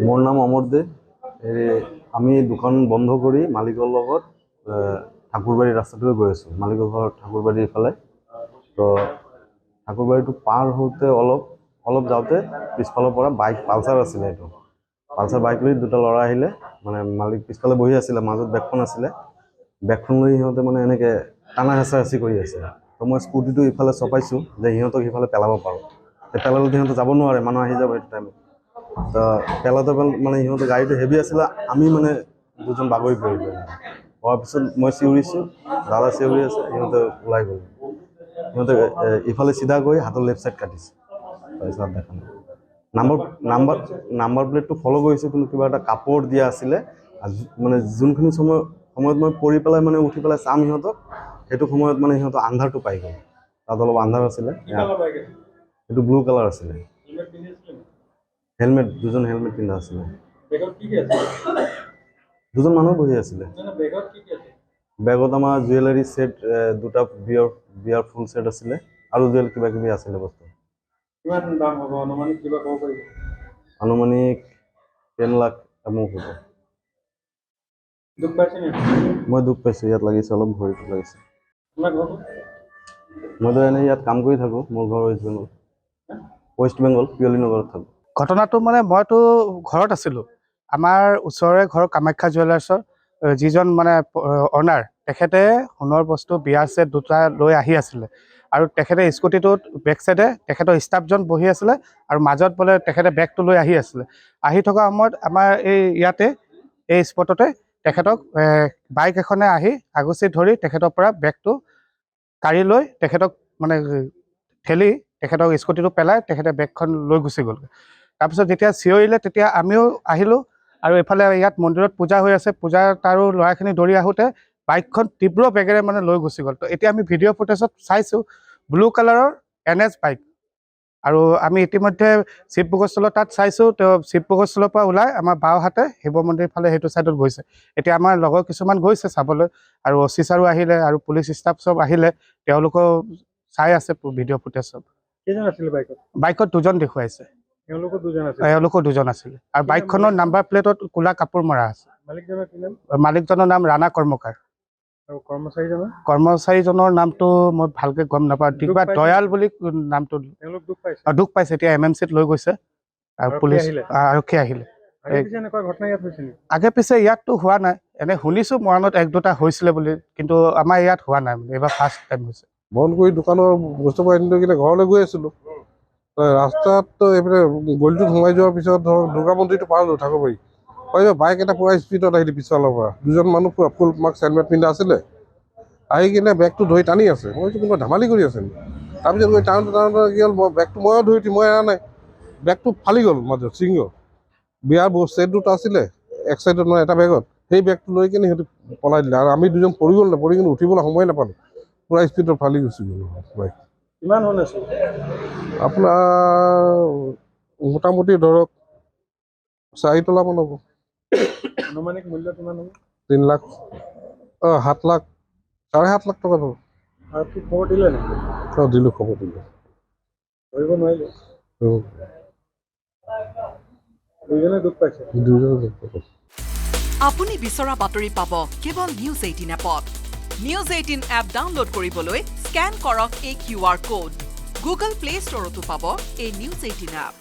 মোৰ নাম অমৰ দে। আমি দোকান বন্ধ কৰি মালিকৰ লগত ঠাকুৰবাৰী ৰাস্তাটোৱে গৈ আছোঁ। মালিকৰ ঘৰ ঠাকুৰবাৰীৰ ইফালে। তো ঠাকুৰবাৰীটো পাৰ হওঁতে অলপ যাওঁতে পিছফালৰ পৰা বাইক পালচাৰ আছিলে। এইটো পালচাৰ বাইক লৈ দুটা ল'ৰা আহিলে, মানে মালিক পিছফালে বহি আছিলে, মাজত বেগখন আছিলে। বেগখন লৈ সিহঁতে মানে এনেকৈ টানা হেঁচাহেঁচি কৰি আছে। তো মই স্কুটিটো ইফালে চপাইছোঁ যে সিহঁতক সিফালে পেলাব পাৰোঁ। পেলালে সিহঁতে যাব নোৱাৰে, মানুহ আহি যাব সেইটো টাইমত। তো পেলাওঁতে মানে সিহঁতে গাড়ীটো হেভি আছিলে, আমি মানে দুজন বাগৰি পৰিলোঁ। হোৱাৰ পিছত মই চিঞৰিছোঁ, দাদা চিঞৰি আছে, সিহঁতে ওলাই গ'ল। সিহঁতে ইফালে চিধা গৈ হাতৰ লেফ্ট ছাইড কাটিছে। তাৰপিছত দেখা নাই নাম্বাৰ প্লেটটো ফ'ল' কৰিছোঁ, কিন্তু কিবা এটা কাপোৰ দিয়া আছিলে। মানে যোনখিনি সময়ত মই পৰি পেলাই মানে উঠি পেলাই চাম সিহঁতক, সেইটো সময়ত মানে সিহঁতৰ আন্ধাৰটো পাই গ'ল। তাত অলপ আন্ধাৰ আছিলে। সেইটো ব্লু কালাৰ আছিলে। হেলমেট, দুজন হেলমেট পিন্ধা আছিলে। দুজন মানুহ বহি আছিলে। বেগত আমাৰ জুৱেলাৰী ছেট, দুটা বিয়াৰ ফুল ছেট আছিলে, আৰু কিবা কিবি আছিলে বস্তু। কিমান দাম হ'ব আনুমানিক কিবা ক'ব পাৰিব? আনুমানিক 10 লাখ এমুক হ'ব। দুখ পাইছে নেকি? মই দুখ পাইছোঁ, ইয়াত লাগিছে, অলপ ভৰিত লাগিছে। মইতো এনেই ইয়াত কাম কৰি থাকোঁ। মোৰ ঘৰ ৱেষ্ট বেংগল, পিয়লি নগৰত থাকোঁ। ঘটনাটো মানে মইতো ঘৰত আছিলোঁ। আমাৰ ওচৰৰে ঘৰ কামাখ্যা জুৱেলাৰ্ছৰ যিজন মানে অনাৰ, তেখেতে সোণৰ বস্তু বিয়াৰ ছেট দুটা লৈ আহি আছিলে, আৰু তেখেতে স্কুটিটোত বেক চাইডে তেখেতৰ ষ্টাফজন বহি আছিলে, আৰু মাজত বোলে তেখেতে বেগটো লৈ আহি আছিলে। আহি থকা সময়ত আমাৰ এই স্পটতে তেখেতক বাইক এখনে আহি আগুচি ধৰি তেখেতৰ পৰা বেগটো কাঢ়ি লৈ তেখেতক মানে ঠেলি তেখেতক স্কুটিটো পেলাই তেখেতে বেগখন লৈ গুচি গ'ল। তাৰপিছত যেতিয়া চিঞৰিলে, তেতিয়া আমিও আহিলোঁ, আৰু এইফালে ইয়াত মন্দিৰত পূজা হৈ আছে, পূজাত আৰু ল'ৰাখিনি দৌৰি আহোঁতে বাইকখন তীব্ৰ বেগেৰে মানে লৈ গুচি গ'ল। তো এতিয়া আমি ভিডিঅ' ফুটেজত চাইছোঁ ব্লু কালাৰৰ NS বাইক, আৰু আমি ইতিমধ্যে শিৱ ভোগস্থলৰ তাত চাইছোঁ। তেওঁ শিৱ ভোগস্থলৰ পৰা ওলাই আমাৰ বাওঁহাতে শিৱ মন্দিৰ ফালে সেইটো ছাইডত গৈছে। এতিয়া আমাৰ লগৰ কিছুমান গৈছে চাবলৈ, আৰু OC ছাৰো আহিলে, আৰু পুলিচ ষ্টাফ চব আহিলে, তেওঁলোকেও চাই আছে ভিডিঅ' ফুটেজ চব। কেইজন আছিলে বাইকত? বাইকত দুজন দেখুৱাইছে। এওঁলোকো দুজন আছিলে, আৰু বাইকখনৰ নাম্বাৰ প্লেটত ক'লা কাপোৰ মৰা আছে। মালিকজনৰ নাম ৰাণা কৰ্মকাৰ। আৰু কৰ্মচাৰীজনৰ নামটো মই ভালকে গম নাপাওঁ, কিবা দয়াল বুলি নামটো। দুখ পাইছে, এতিয়া MMCত লৈ গৈছে, আৰু পুলিচ আৰক্ষী আহিলে। আগে পিছে ইয়াততো হোৱা নাই, এনে শুনিছোঁ মৰাণত এক দুটা হৈছিলে বুলি, কিন্তু আমাৰ ইয়াত হোৱা নাই, এইবাৰ ফাৰ্ষ্ট টাইম হৈছে। বন্ধ কৰি দোকানৰ বস্তুবোৰ আনি লৈ কিনে ঘৰলৈ গৈ আছিলোঁ। ৰাস্তাত এইফালে গলিটোত সোমাই যোৱাৰ পিছত ধৰক দুৰ্গা মন্দিৰটো পাৰ হ'লোঁ ঠাকুৰবাৰী। বাইক এটা পূৰা স্পীডত আহিলে পিছফালৰ পৰা। দুজন মানুহ পূৰা ফুল মাস্ক হেলমেট পিন্ধা আছিলে, আহি কিনে বেগটো ধৰি টানি আছে। মই কোনোবা ধেমালি কৰি আছে। তাৰপিছত গৈ টাউনতে কি হ'ল, বেগটো ময়ো ধৰি মই এৰা নাই, বেগটো ফালি গ'ল মাজত ছিঙি গ'ল। বিয়াৰ ছেট দুটা আছিলে এক চাইডত, মানে এটা বেগত, সেই বেগটো লৈ কিনে সিহঁতে পলাই দিলে, আৰু আমি দুজন পৰি গ'ল, পৰি কিনে উঠিবলৈ সময় নাপালোঁ, পূৰা স্পীডত ফালি গুচি গ'লোঁ বাইক। কিমান হ'ল আছিল? আপোনাৰ মোটামুটি ধৰক 4 তোলামান হ'ব। আনুমানিক মূল্য কিমান হ'ব? 3 লাখ, 7 লাখ, 7.5 লাখ টকা ধৰক। আৰু কি খবৰ দিলে নেকি? দিলোঁ, খবৰ দিলোঁ। ধৰিব নোৱাৰিলে? দুইজনে দুখ পাইছে? দুইজনে দুখ পাইছে। আপুনি বিচৰা বাতৰি পাব কেৱল নিউজ 18 এপত। নিউজ 18 এপ ডাউনলোড কৰিবলৈ স্কেন কৰক এই QR কোড। গুগল প্লে ষ্টৰতো পাব এই নিউজ 18 এপ।